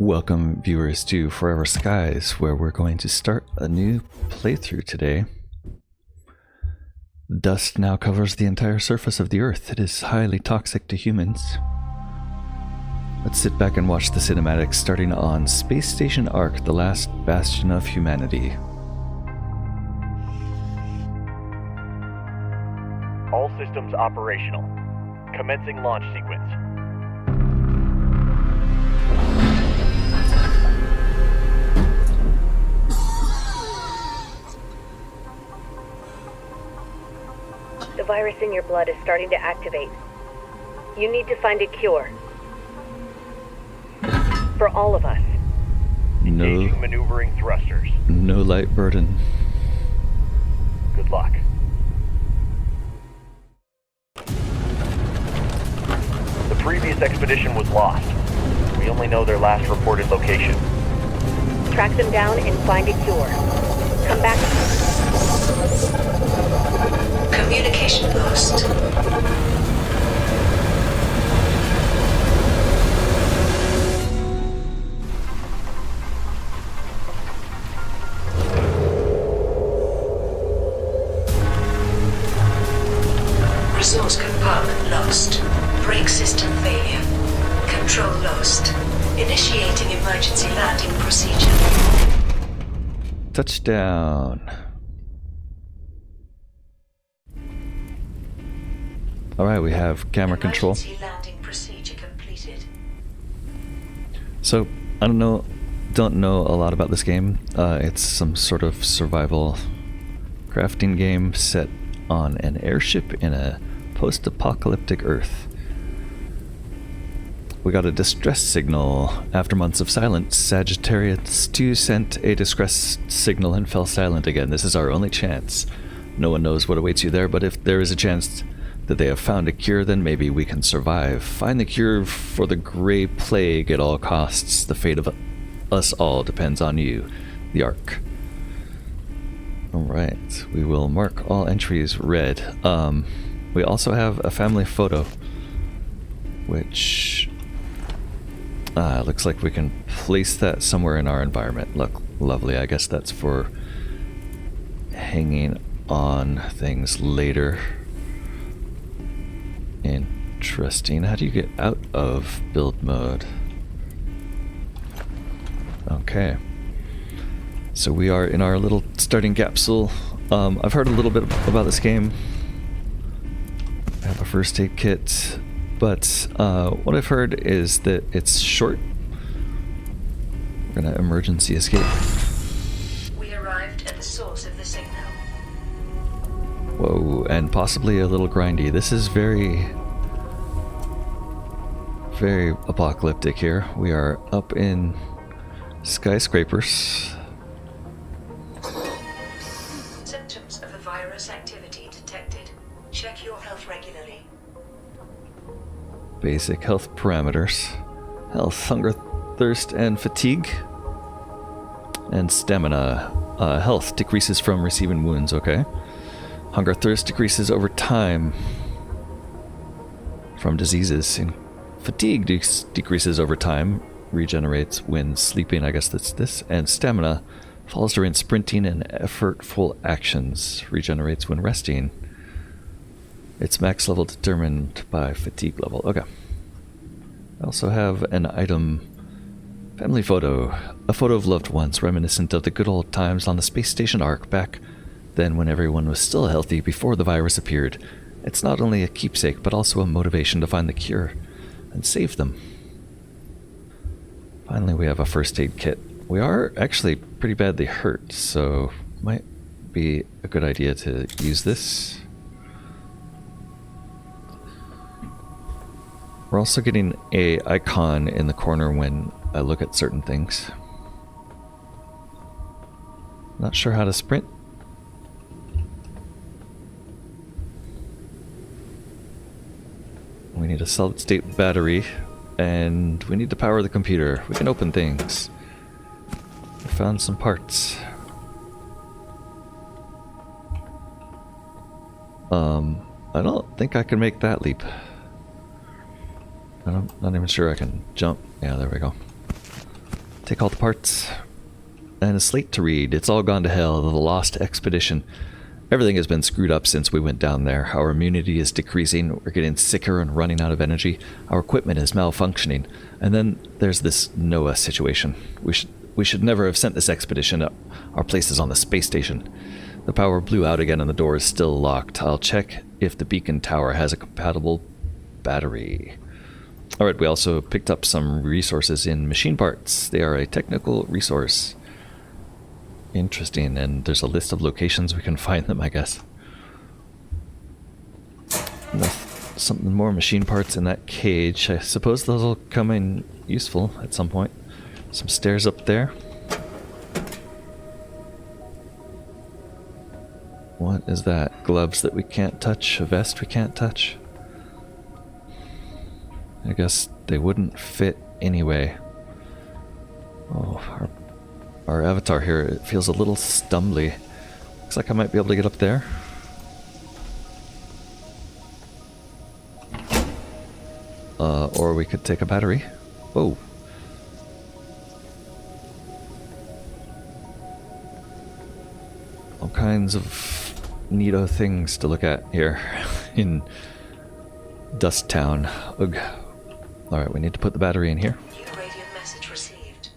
Welcome viewers to Forever Skies, where we're going to start a new playthrough today. Dust now covers the entire surface of the Earth. It is highly toxic to humans. Let's sit back and watch the cinematics starting on Space Station Ark, the last bastion of humanity. All systems operational. Commencing launch sequence. The virus in your blood is starting to activate. You need to find a cure. For all of us. Engaging maneuvering thrusters. No light burden. Good luck. The previous expedition was lost. We only know their last reported location. Track them down and find a cure. Come back. Communication lost. Resource compartment lost. Brake system failure. Control lost. Initiating emergency landing procedure. Touchdown. Alright, we have camera control. Emergency landing procedure completed. So, I don't know a lot about this game. It's some sort of survival crafting game set on an airship in a post-apocalyptic Earth. We got a distress signal. After months of silence, Sagittarius 2 sent a distress signal and fell silent again. This is our only chance. No one knows what awaits you there, but if there is a chance that they have found a cure, then maybe we can survive. Find the cure for the Grey Plague at all costs. The fate of us all depends on you. The Ark. Alright, we will mark all entries red. We also have a family photo, which looks like we can place that somewhere in our environment. Look, lovely. I guess that's for hanging on things later. Interesting. How do you get out of build mode? Okay. So we are in our little starting capsule. I've heard a little bit about this game. I have a first aid kit, but what I've heard is that it's short. We're gonna emergency escape. We arrived at the source of the signal. Whoa, and possibly a little grindy. This is very apocalyptic here. We are up in skyscrapers. Symptoms of a virus activity detected. Check your health regularly. Basic health parameters. Health, hunger, thirst, and fatigue. And stamina. Health decreases from receiving wounds, okay. Hunger, thirst decreases over time from diseases. And fatigue decreases over time. Regenerates when sleeping, I guess that's this. And stamina falls during sprinting and effortful actions. Regenerates when resting. Its max level determined by fatigue level. Okay. I also have an item. Family photo. A photo of loved ones reminiscent of the good old times on the Space Station Ark back then when everyone was still healthy before the virus appeared. It's not only a keepsake but also a motivation to find the cure and save them. Finally, we have a first aid kit. We are actually pretty badly hurt, so might be a good idea to use this. We're also getting a icon in the corner when I look at certain things. Not sure how to sprint. We need a solid state battery, and we need to power the computer. We can open things. We found some parts. I don't think I can make that leap. I'm not even sure I can jump. Yeah, there we go. Take all the parts. And a slate to read. It's all gone to hell. The lost expedition. Everything has been screwed up since we went down there. Our immunity is decreasing. We're getting sicker and running out of energy. Our equipment is malfunctioning. And then there's this Noah situation. We should never have sent this expedition up. Our place is on the space station. The power blew out again and the door is still locked. I'll check if the beacon tower has a compatible battery. Alright, we also picked up some resources in machine parts. They are a technical resource. Interesting, and there's a list of locations we can find them, I guess. Something more machine parts in that cage. I suppose those will come in useful at some point. Some stairs up there. What is that? Gloves that we can't touch? A vest we can't touch? I guess they wouldn't fit anyway. Oh, our avatar here, it feels a little stumbly. Looks like I might be able to get up there. Or we could take a battery. Whoa. All kinds of neato things to look at here in Dust Town. Ugh. Alright, we need to put the battery in here. New radio message received.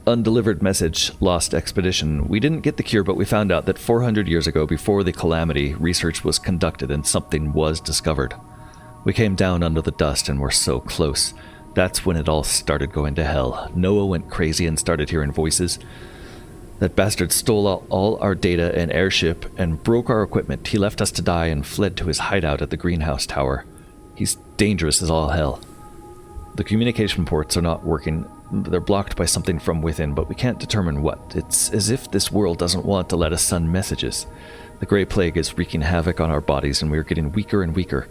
Undelivered message, lost expedition. We didn't get the cure, but we found out that 400 years ago, before the calamity, research was conducted and something was discovered. We came down under the dust and were so close. That's when it all started going to hell. Noah went crazy and started hearing voices. That bastard stole all our data and airship and broke our equipment. He left us to die and fled to his hideout at the greenhouse tower. He's dangerous as all hell. The communication ports are not working. They're blocked by something from within, but we can't determine what. It's as if this world doesn't want to let us send messages. The Grey Plague is wreaking havoc on our bodies, and we're getting weaker and weaker.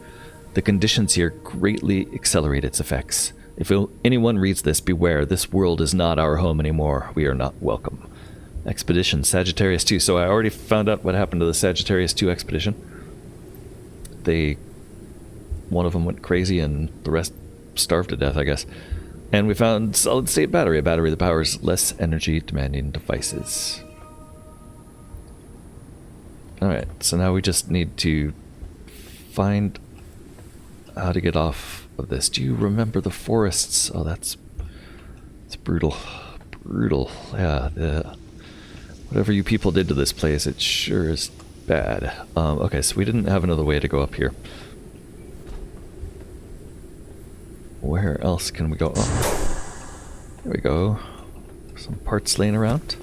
The conditions here greatly accelerate its effects. If anyone reads this, beware. This world is not our home anymore. We are not welcome. Expedition Sagittarius 2. So I already found out what happened to the Sagittarius 2 expedition. One of them went crazy and the rest starved to death, I guess. And we found solid-state battery, a battery that powers less energy-demanding devices. Alright, so now we just need to find how to get off of this. Do you remember the forests? Oh, it's brutal. Brutal. Yeah, whatever you people did to this place, it sure is bad. Okay, so we didn't have another way to go up here. Where else can we go? Oh, there we go. Some parts laying around.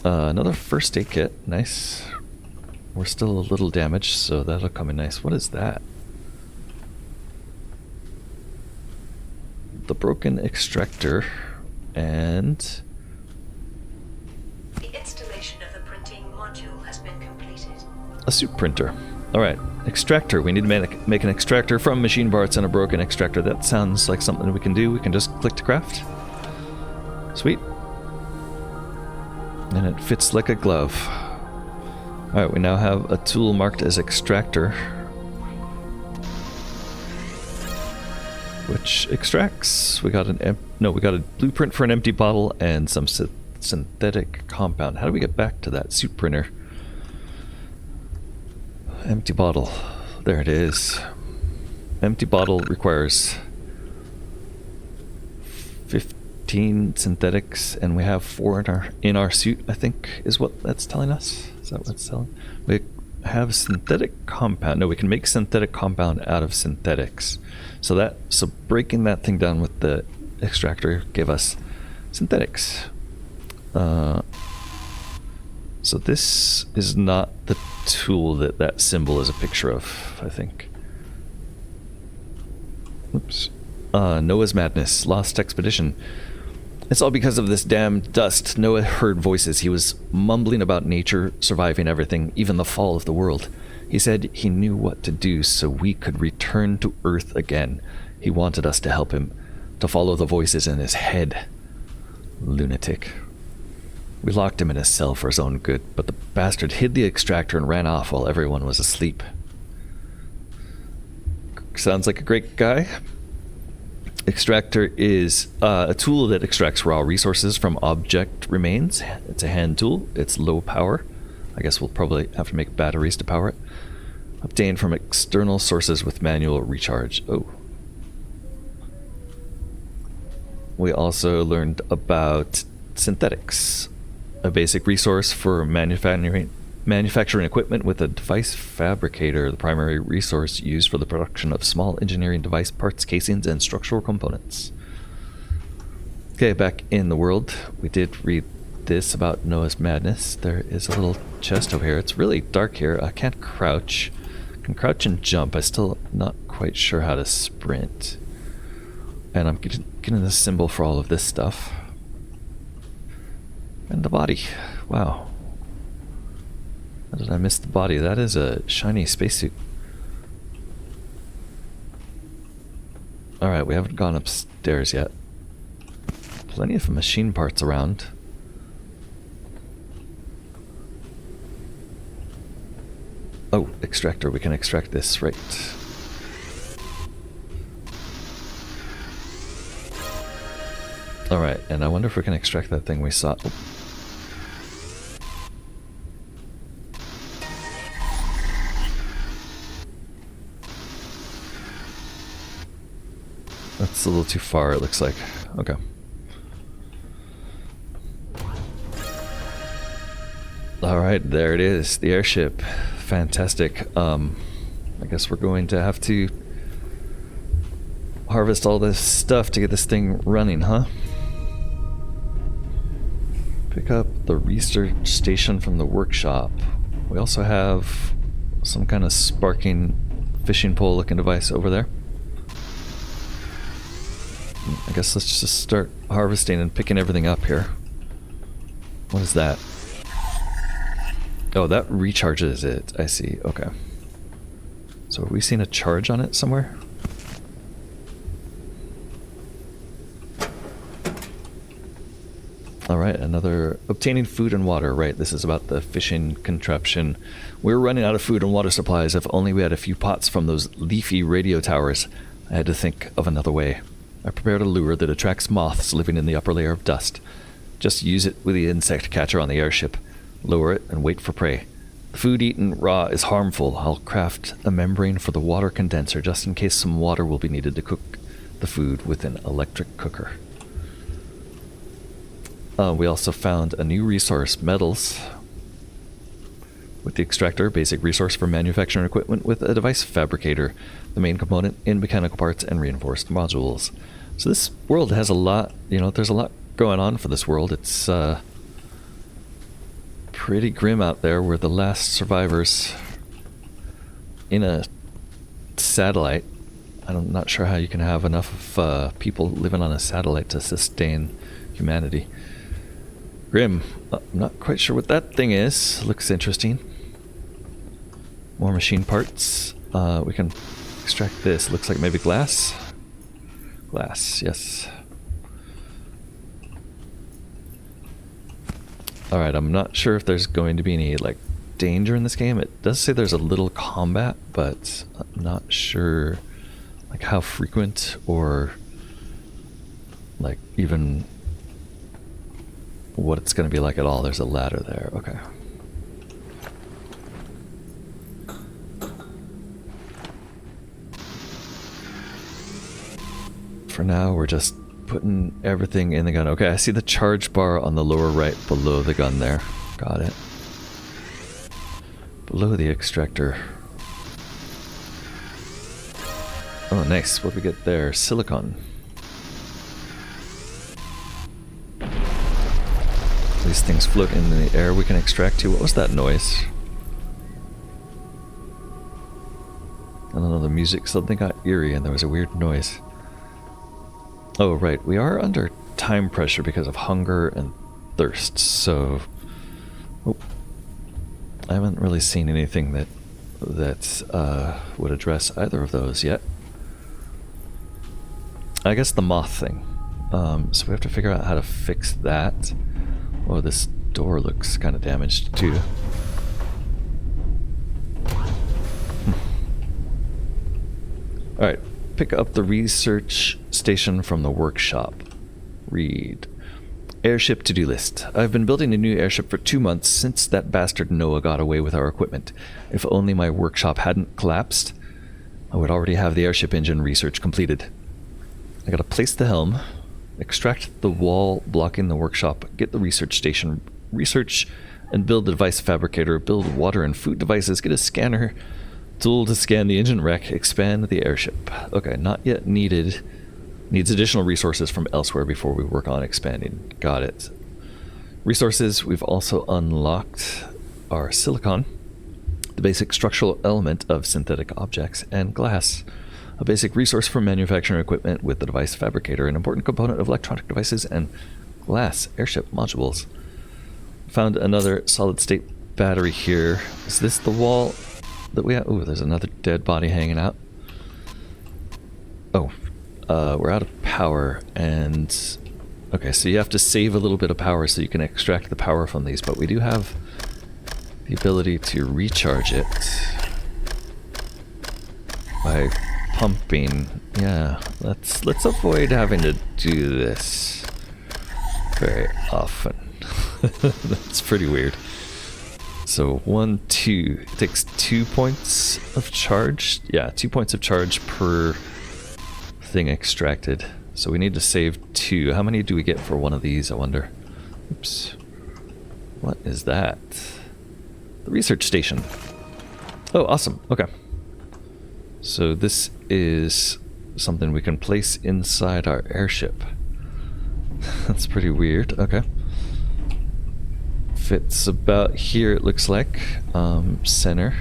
Another first aid kit. Nice. We're still a little damaged, so that'll come in nice. What is that? The broken extractor and... The installation of the printing module has been completed. A suit printer. Alright, extractor. We need to make an extractor from machine parts and a broken extractor. That sounds like something we can do. We can just click to craft. Sweet. And it fits like a glove. Alright, we now have a tool marked as extractor, which extracts. We got a blueprint for an empty bottle and some synthetic compound. How do we get back to that suit printer? Empty bottle. There it is. Empty bottle requires 15 synthetics, and we have 4 in our suit, I think, is what that's telling us. Is that what it's telling? We have synthetic compound. No, we can make synthetic compound out of synthetics. So breaking that thing down with the extractor gave us synthetics. So this is not the tool that symbol is a picture of, I think. Oops. Noah's madness. Lost expedition. It's all because of this damned dust. Noah heard voices. He was mumbling about nature, surviving everything, even the fall of the world. He said he knew what to do so we could return to Earth again. He wanted us to help him, to follow the voices in his head. Lunatic. We locked him in a cell for his own good, but the bastard hid the extractor and ran off while everyone was asleep. sounds like a great guy. Extractor is a tool that extracts raw resources from object remains. It's a hand tool. It's low power. I guess we'll probably have to make batteries to power it. Obtained from external sources with manual recharge. Oh. We also learned about synthetics, a basic resource for manufacturing equipment with a device fabricator, the primary resource used for the production of small engineering device parts, casings, and structural components. Okay, back in the world, we did read this about Noah's madness. There is a little chest over here. It's really dark here. I can't crouch. I can crouch and jump. I'm still not quite sure how to sprint. And I'm getting the symbol for all of this stuff. And the body. Wow. How did I miss the body? That is a shiny spacesuit. Alright, we haven't gone upstairs yet. Plenty of machine parts around. Oh, extractor. We can extract this, right. Alright, and I wonder if we can extract that thing we saw. Oh. That's a little too far, it looks like. Okay. Alright, there it is. The airship. Fantastic. I guess we're going to have to harvest all this stuff to get this thing running, huh? Pick up the research station from the workshop. We also have some kind of sparking fishing pole looking device over there. I guess let's just start harvesting and picking everything up here. What is that? Oh, that recharges it. I see. Okay. So have we seen a charge on it somewhere? Alright, another... Obtaining food and water. Right, this is about the fishing contraption. We're running out of food and water supplies. If only we had a few pots from those leafy radio towers. I had to think of another way. I prepared a lure that attracts moths living in the upper layer of dust. Just use it with the insect catcher on the airship. Lower it and wait for prey. The food eaten raw is harmful. I'll craft a membrane for the water condenser just in case some water will be needed to cook the food with an electric cooker. We also found a new resource, metals. With the extractor, basic resource for manufacturing equipment with a device fabricator, the main component in mechanical parts and reinforced modules. So this world has a lot, there's a lot going on for this world. It's pretty grim out there. We're the last survivors in a satellite. I'm not sure how you can have enough people living on a satellite to sustain humanity. Grim. I'm not quite sure what that thing is. Looks interesting. More machine parts. We can extract this. Looks like maybe glass. Glass, yes. Alright, I'm not sure if there's going to be any, danger in this game. It does say there's a little combat, but I'm not sure, how frequent or, even what it's going to be like at all. There's a ladder there. Okay. For now, we're just putting everything in the gun. Okay, I see the charge bar on the lower right below the gun there. Got it. Below the extractor. Oh, nice. What do we get there? Silicon. These things float in the air we can extract too. What was that noise? I don't know, the music, something got eerie and there was a weird noise. Oh, right. We are under time pressure because of hunger and thirst, so... Oh. I haven't really seen anything that would address either of those yet. I guess the moth thing. So we have to figure out how to fix that. Oh, this door looks kind of damaged too. Alright, pick up the research station from the workshop. Read. Airship to-do list. I've been building a new airship for 2 months since that bastard Noah got away with our equipment. If only my workshop hadn't collapsed, I would already have the airship engine research completed. I gotta place the helm, extract the wall blocking the workshop, get the research station, research and build the device fabricator, build water and food devices, get a scanner tool to scan the engine wreck, expand the airship. Okay, not yet needed. Needs additional resources from elsewhere before we work on expanding. Got it. Resources, we've also unlocked our silicon, the basic structural element of synthetic objects, and glass. A basic resource for manufacturing equipment with the device fabricator, an important component of electronic devices, and glass airship modules. Found another solid-state battery here. Is this the wall that we have? Oh, there's another dead body hanging out. Oh, we're out of power, and... Okay, so you have to save a little bit of power so you can extract the power from these, but we do have the ability to recharge it by pumping. Yeah, let's avoid having to do this very often. That's pretty weird. So 1, 2, it takes 2 points of charge. Yeah, 2 points of charge per thing extracted. So we need to save 2. How many do we get for one of these, I wonder? Oops. What is that? The research station. Oh, awesome. Okay. So this is something we can place inside our airship. That's pretty weird. Okay. Fits about here, it looks like. Center.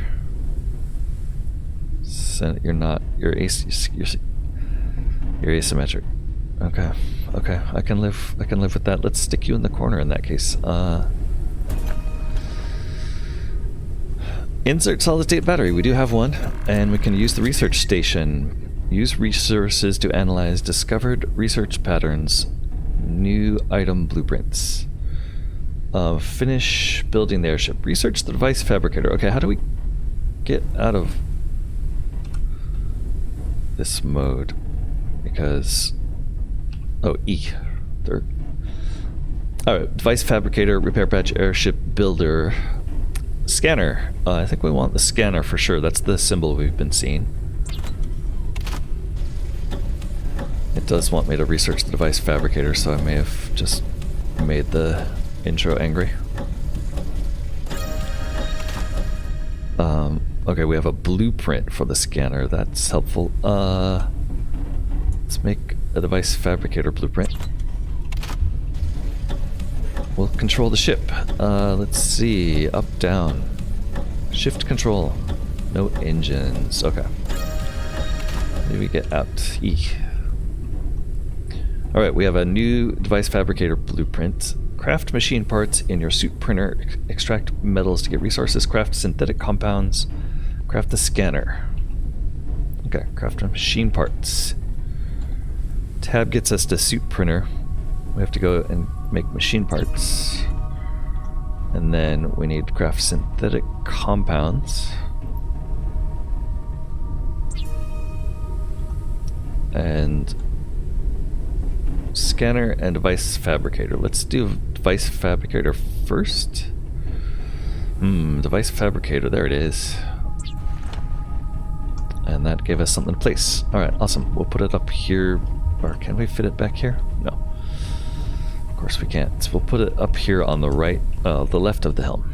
You're not. You're asymmetric. Okay. Okay. I can live with that. Let's stick you in the corner in that case. Insert solid state battery. We do have one, and we can use the research station. Use resources to analyze discovered research patterns. New item blueprints. Finish building the airship. Research the device fabricator. Okay, how do we get out of this mode? Because... Oh, E. Third. Alright, device fabricator, repair patch, airship builder, scanner. I think we want the scanner for sure. That's the symbol we've been seeing. It does want me to research the device fabricator, so I may have just made the intro angry. Okay, we have a blueprint for the scanner. That's helpful. Let's make a device fabricator blueprint. We'll control the ship. Let's see. Up, down. Shift control. No engines. Okay. Maybe we get out. E. Alright, we have a new device fabricator blueprint. Craft machine parts in your suit printer. Extract metals to get resources. Craft synthetic compounds. Craft the scanner. Okay, craft machine parts. Tab gets us to suit printer. We have to go and make machine parts. And then we need to craft synthetic compounds. And scanner and device fabricator. Let's do device fabricator first. Device fabricator, there it is. And that gave us something to place. Alright, awesome. We'll put it up here. Or can we fit it back here? No. Of course we can't. So we'll put it up here on the right, the left of the helm.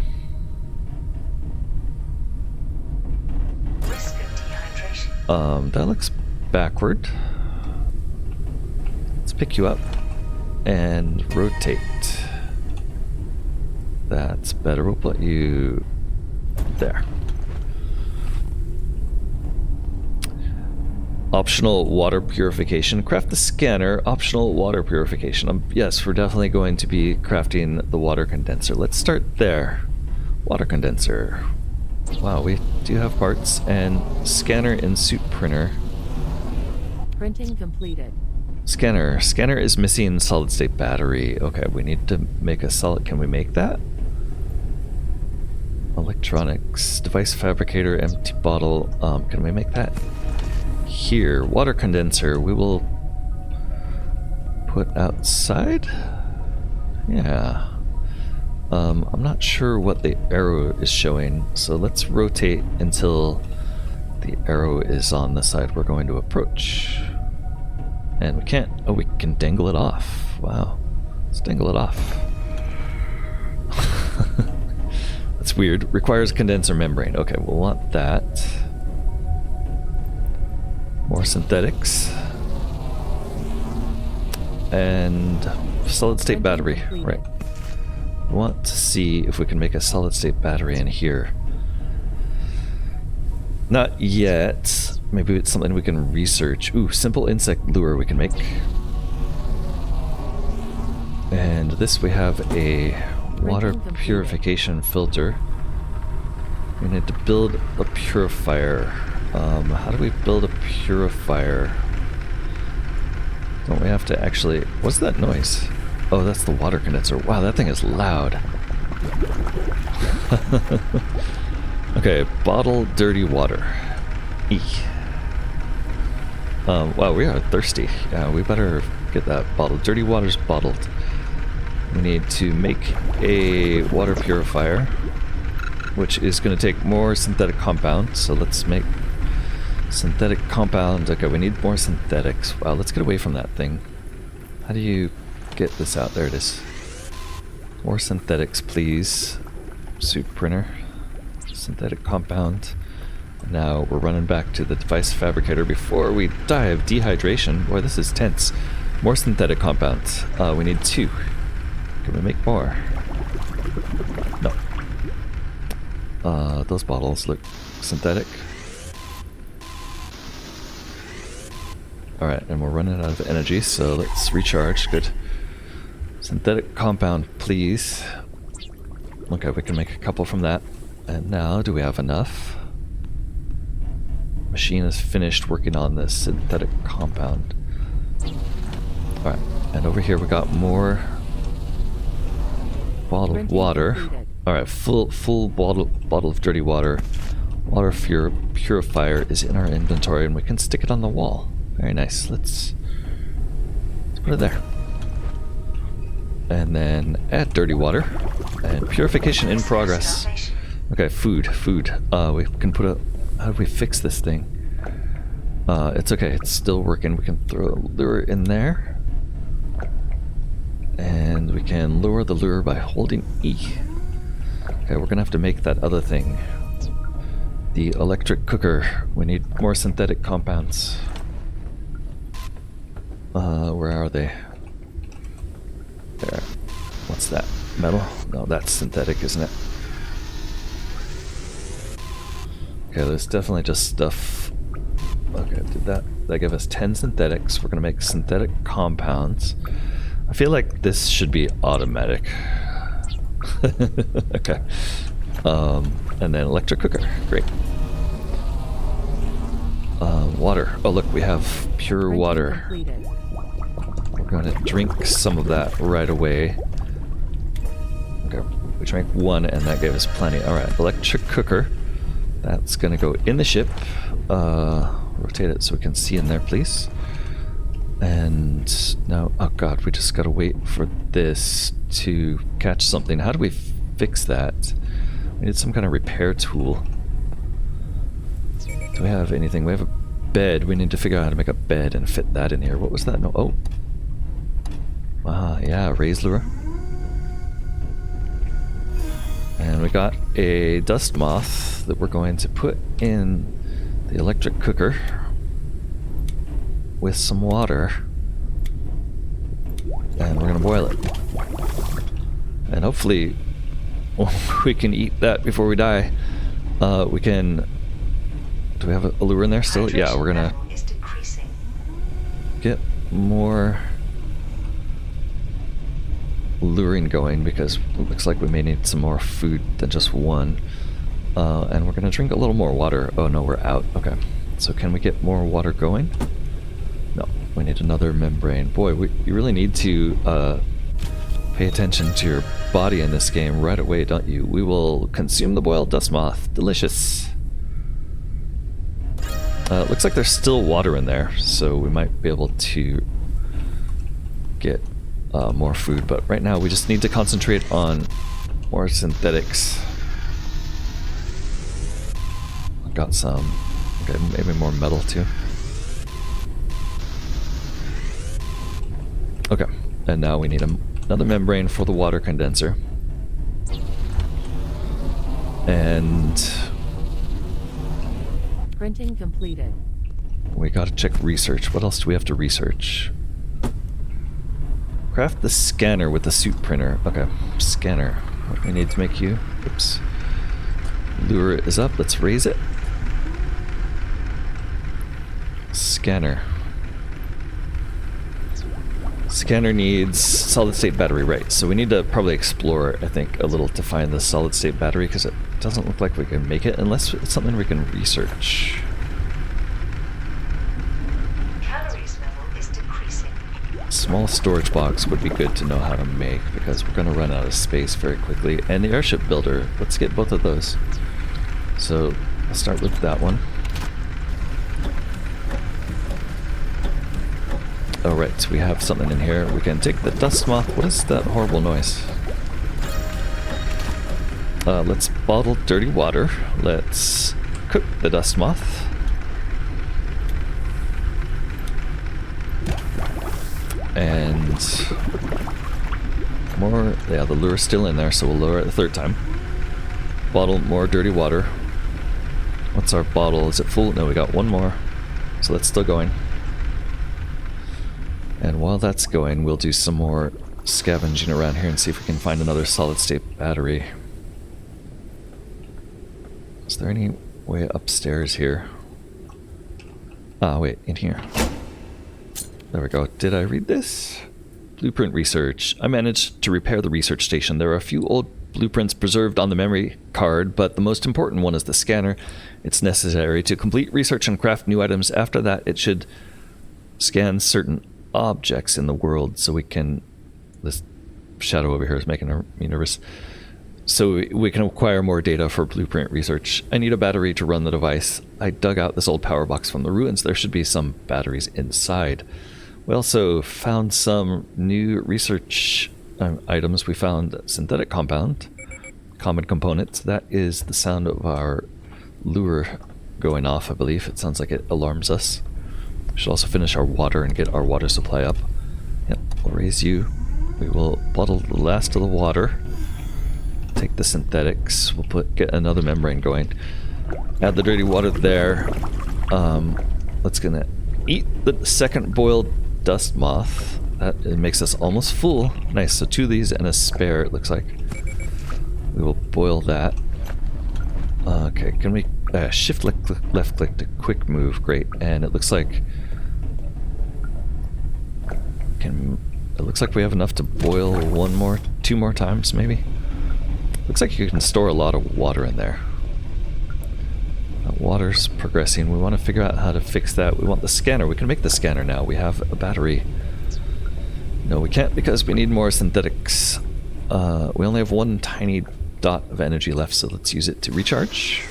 Risk of dehydration. That looks backward. Let's pick you up and rotate. That's better. We'll put you there. Optional water purification. Craft the scanner. Optional water purification. Yes, we're definitely going to be crafting the water condenser. Let's start there. Water condenser. Wow, we do have parts. And scanner and suit printer. Printing completed. Scanner. Scanner is missing solid state battery. Okay, we need to make a solid. Can we make that? Electronics. Device fabricator. Empty bottle. Can we make that? here. Water condenser, we will put outside? Yeah. I'm not sure what the arrow is showing, so let's rotate until the arrow is on the side we're going to approach. And we can't. Oh, we can dangle it off. Wow. Let's dangle it off. That's weird. Requires condenser membrane. Okay, we'll want that. More synthetics. And solid state battery. Right. We want to see if we can make a solid state battery in here. Not yet. Maybe it's something we can research. Ooh, simple insect lure we can make. And this we have a water purification filter. We need to build a purifier. How do we build a purifier? Don't we have to actually... What's that noise? Oh, that's the water condenser. Wow, that thing is loud. Okay, bottle dirty water. E. Wow, we are thirsty. Yeah, we better get that bottled. Dirty water's bottled. We need to make a water purifier, which is going to take more synthetic compound. So let's make synthetic compound. Okay, we need more synthetics. Wow, let's get away from that thing. How do you get this out? There it is. More synthetics, please. Suit printer. Synthetic compound. Now we're running back to the device fabricator before we die of dehydration. Boy, this is tense. More synthetic compounds. We need 2. Can we make more? No. Those bottles look synthetic. Alright, and we're running out of energy, so let's recharge. Good. Synthetic compound, please. Okay, we can make a couple from that. And now, do we have enough? Machine is finished working on this synthetic compound. Alright, and over here we got more bottled water. Alright, full bottle of dirty water. Water purifier is in our inventory and we can stick it on the wall. Very nice. Let's put it there. And then add dirty water. And purification in progress. Okay, food. We can put a... How do we fix this thing? It's okay, it's still working. We can throw a lure in there. And we can lower the lure by holding E. Okay, we're gonna have to make that other thing. The electric cooker. We need more synthetic compounds. Where are they? There. What's that? Metal? No, that's synthetic, isn't it? Okay, there's definitely just stuff. Okay, did that give us 10 synthetics. We're gonna make synthetic compounds. I feel like this should be automatic. Okay. And then electric cooker. Great. Water. Oh look, we have pure water. We're gonna drink some of that right away. Okay, we drank 1 and that gave us plenty. Alright, electric cooker. That's gonna go in the ship. Rotate it so we can see in there, please. And now, oh god, we just gotta wait for this to catch something. How do we fix that? We need some kind of repair tool. Do we have anything? We have a bed. We need to figure out how to make a bed and fit that in here. What was that? No. Oh. Yeah, raised lure. And we got a dust moth that we're going to put in the electric cooker with some water. And we're going to boil it. And hopefully we can eat that before we die. We can... Do we have a lure in there still? Yeah, we're going to get more luring going because it looks like we may need some more food than just 1. And we're gonna drink a little more water. Oh no, we're out. Okay, so can we get more water going? No, we need another membrane. Boy, you really need to pay attention to your body in this game right away, don't you? We will consume the boiled dust moth. Delicious. Looks like there's still water in there, so we might be able to get more food, but right now we just need to concentrate on more synthetics. I've got some, okay, maybe more metal too. Okay, and now we need another membrane for the water condenser. And Printing completed. we gotta check research. What else do we have to research? Craft the scanner with the suit printer. Okay, scanner. What we need to make you. Oops. Lure is up. Let's raise it. Scanner. Scanner needs solid state battery, right? So we need to probably explore, I think, a little to find the solid state battery because it doesn't look like we can make it unless it's something we can research. Calories level is decreasing. Small storage box would be good to know how to make because we're going to run out of space very quickly. And the airship builder, let's get both of those. So I'll start with that one. Alright, we have something in here. We can take the dust moth. What is that horrible noise? Let's bottle dirty water. Let's cook the dust moth. And more, yeah, the lure's still in there, so we'll lower it the third time. Bottle more dirty water. What's our bottle? Is it full? No, we got one more. So that's still going. And while that's going, we'll do some more scavenging around here and see if we can find another solid state battery. Is there any way upstairs here? Ah, wait, in here. There we go. Did I read this? Blueprint research. I managed to repair the research station. There are a few old blueprints preserved on the memory card, but the most important one is the scanner. It's necessary to complete research and craft new items. After that, it should scan certain objects in the world so we can... This shadow over here is making me nervous. So we can acquire more data for blueprint research. I need a battery to run the device. I dug out this old power box from the ruins. There should be some batteries inside. We also found some new research items. We found a synthetic compound, common components. That is the sound of our lure going off, I believe. It sounds like it alarms us. We should also finish our water and get our water supply up. Yep, we'll raise you. We will bottle the last of the water. Take the synthetics. We'll get another membrane going. Add the dirty water there. Let's gonna eat the second boiled dust moth. That it makes us almost full. Nice. So 2 of these and a spare, it looks like. We will boil that. Okay, can we shift left click to quick move? Great. And it looks like it looks like we have enough to boil 2 more times maybe. Looks like you can store a lot of water in there. Water's progressing. We want to figure out how to fix that. We want the scanner. We can make the scanner now. We have a battery. No, we can't because we need more synthetics. We only have 1 tiny dot of energy left, so let's use it to recharge.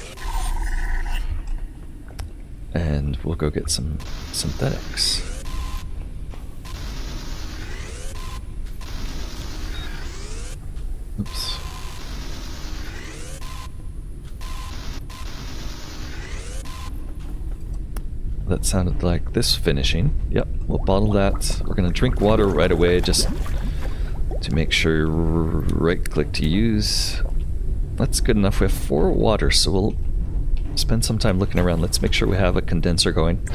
And we'll go get some synthetics. Oops. That sounded like this finishing. Yep, we'll bottle that. We're gonna drink water right away just to make sure. Right click to use. That's good enough. We have 4 water, so we'll spend some time looking around. Let's make sure we have a condenser going.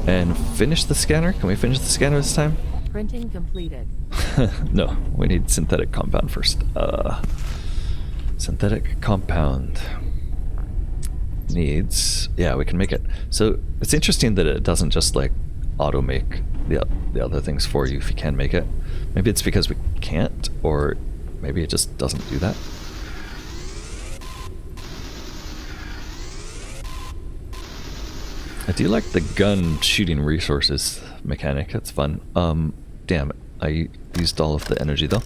And finish the scanner. Can we finish the scanner this time? Printing completed. No, we need synthetic compound first. Synthetic compound needs... Yeah, we can make it. So it's interesting that it doesn't just like auto-make the other things for you if you can make it. Maybe it's because we can't, or maybe it just doesn't do that. I do like the gun shooting resources mechanic. That's fun. Damn it. I used all of the energy though.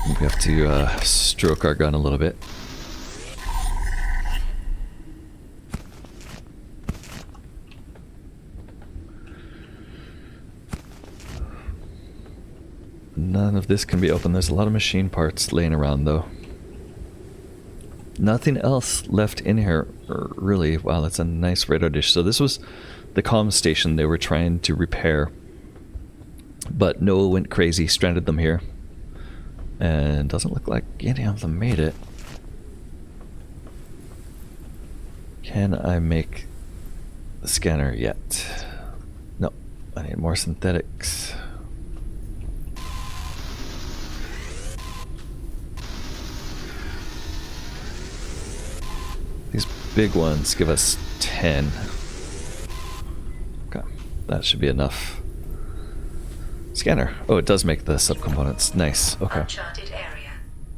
We have to stroke our gun a little bit. None of this can be opened. There's a lot of machine parts laying around, though. Nothing else left in here, really. Wow, that's a nice radar dish. So this was the comm station they were trying to repair. But Noah went crazy, stranded them here. And doesn't look like any of them made it. Can I make the scanner yet? No, I need more synthetics. These big ones give us 10. Okay, that should be enough. Scanner. Oh, it does make the subcomponents. Nice. Okay. Uncharted area.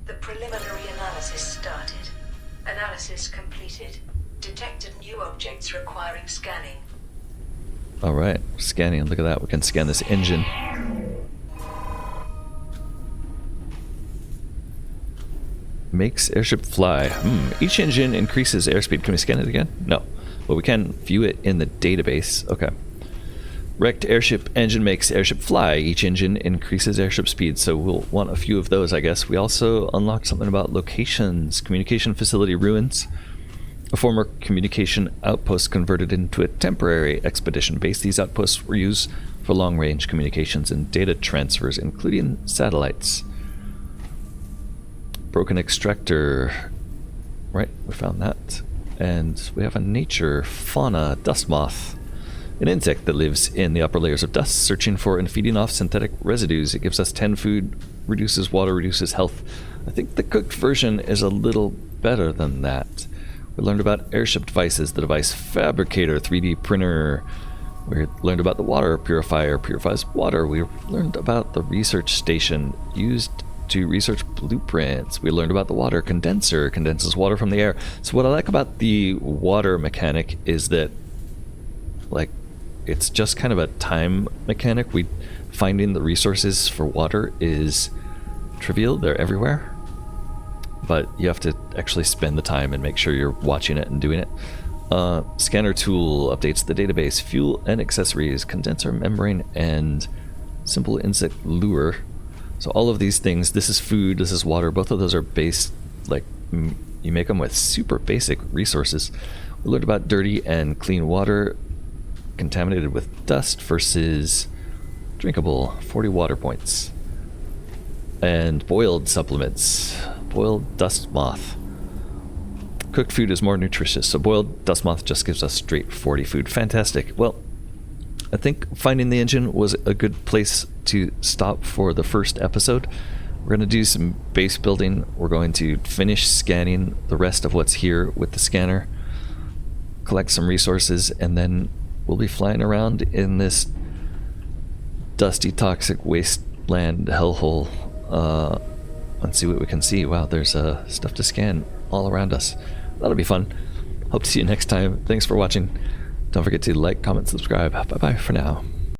The preliminary analysis started. Analysis completed. Detected new objects requiring scanning. Alright, scanning. Look at that. We can scan this engine. Makes airship fly. Each engine increases airspeed. Can we scan it again? No. But we can view it in the database. Okay. Wrecked airship engine makes airship fly. Each engine increases airship speed, so we'll want a few of those, I guess. We also unlocked something about locations. Communication facility ruins. A former communication outpost converted into a temporary expedition base. These outposts were used for long-range communications and data transfers, including satellites. Broken extractor. Right, we found that. And we have a nature fauna dust moth. An insect that lives in the upper layers of dust, searching for and feeding off synthetic residues. It gives us 10 food, reduces water, reduces health. I think the cooked version is a little better than that. We learned about airship devices, the device fabricator, 3D printer. We learned about the water purifier, purifies water. We learned about the research station used to research blueprints. We learned about the water condenser, condenses water from the air. So what I like about the water mechanic is that, like, it's just kind of a time mechanic. Finding the resources for water is trivial. They're everywhere. But you have to actually spend the time and make sure you're watching it and doing it. Scanner tool updates the database. Fuel and accessories. Condenser membrane and simple insect lure. So all of these things, this is food, this is water. Both of those are based, like, you make them with super basic resources. We learned about dirty and clean water contaminated with dust versus drinkable, 40 water points. And boiled supplements. Boiled dust moth. Cooked food is more nutritious, so boiled dust moth just gives us straight 40 food. Fantastic. Well, I think finding the engine was a good place to stop for the first episode. We're going to do some base building. We're going to finish scanning the rest of what's here with the scanner, collect some resources, and then we'll be flying around in this dusty, toxic wasteland hellhole and see what we can see. Wow, there's stuff to scan all around us. That'll be fun. Hope to see you next time. Thanks for watching. Don't forget to like, comment, subscribe. Bye-bye for now.